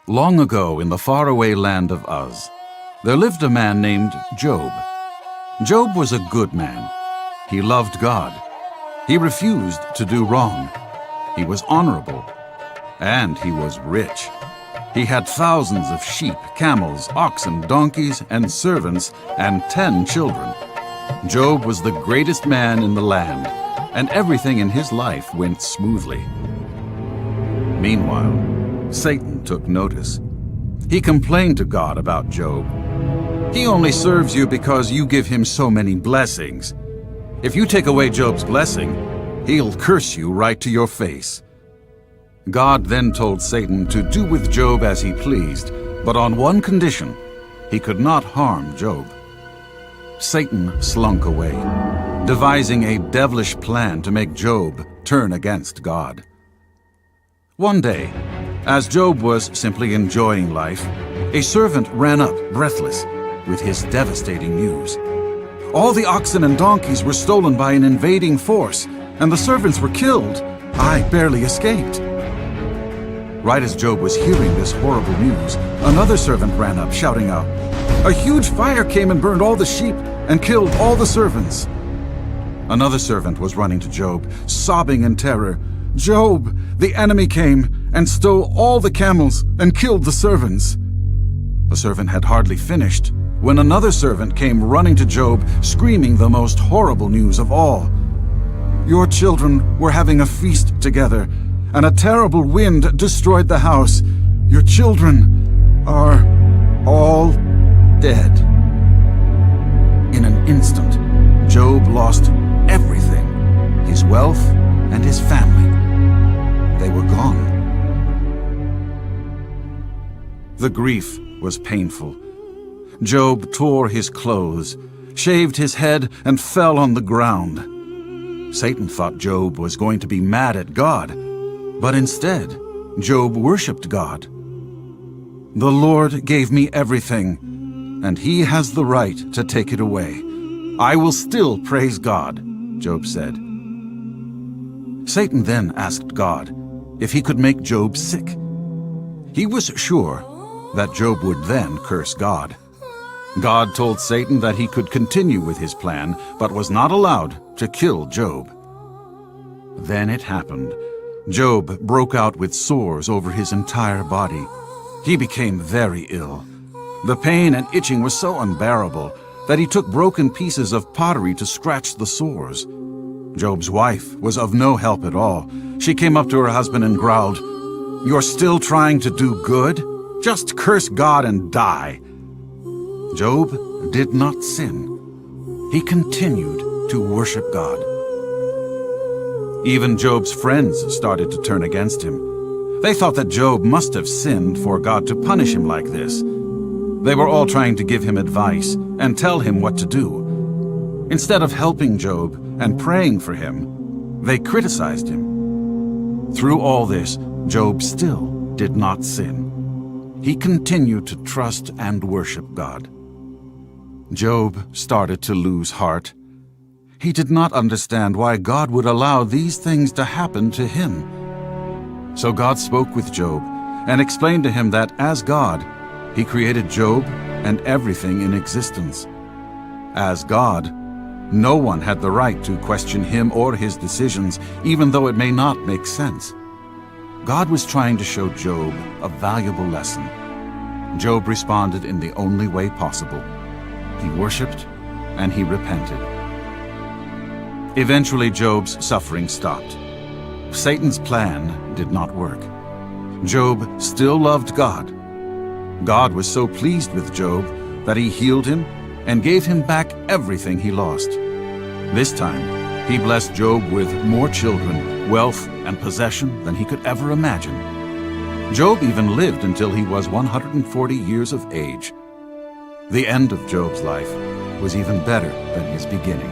Long ago, in the faraway land of Uz, there lived a man named Job. Job was a good man. He loved God. He refused to do wrong. He was honorable. And he was rich. He had thousands of sheep, camels, oxen, donkeys, and servants, and 10 children. Job was the greatest man in the land, and everything in his life went smoothly. Meanwhile, Satan took notice. He complained to God about Job. "He only serves you because you give him so many blessings. If you take away Job's blessing, he'll curse you right to your face." God then told Satan to do with Job as he pleased, but on one condition: he could not harm Job. Satan slunk away, devising a devilish plan to make Job turn against God. One day, as Job was simply enjoying life, a servant ran up, breathless, with his devastating news. All the oxen and donkeys were stolen by an invading force, and the servants were killed. I barely escaped. Right as Job was hearing this horrible news, another servant ran up, shouting out, "A huge fire came and burned all the sheep and killed all the servants." Another servant was running to Job, sobbing in terror, "Job, the enemy came and stole all the camels and killed the servants." The servant had hardly finished when another servant came running to Job, screaming the most horrible news of all. "Your children were having a feast together, and a terrible wind destroyed the house. Your children are all dead." In an instant, Job lost everything, his wealth and his family. They were gone. The grief was painful. Job tore his clothes, shaved his head, and fell on the ground. Satan thought Job was going to be mad at God, but instead, Job worshipped God. "The Lord gave me everything, and He has the right to take it away. I will still praise God," Job said. Satan then asked God if he could make Job sick. He was sure that Job would then curse God. God told Satan that he could continue with his plan, but was not allowed to kill Job. Then it happened. Job broke out with sores over his entire body. He became very ill. The pain and itching were so unbearable that he took broken pieces of pottery to scratch the sores. Job's wife was of no help at all. She came up to her husband and growled, "You're still trying to do good? Just curse God and die." Job did not sin. He continued to worship God. Even Job's friends started to turn against him. They thought that Job must have sinned for God to punish him like this. They were all trying to give him advice and tell him what to do. Instead of helping Job and praying for him, they criticized him. Through all this, Job still did not sin. He continued to trust and worship God. Job started to lose heart. He did not understand why God would allow these things to happen to him. So God spoke with Job and explained to him that as God, He created Job and everything in existence. As God, no one had the right to question Him or His decisions, even though it may not make sense. God was trying to show Job a valuable lesson. Job responded in the only way possible. He worshiped and he repented. Eventually, Job's suffering stopped. Satan's plan did not work. Job still loved God. God was so pleased with Job that He healed him and gave him back everything he lost. This time, He blessed Job with more children, wealth, and possession than he could ever imagine. Job even lived until he was 140 years of age. The end of Job's life was even better than his beginning.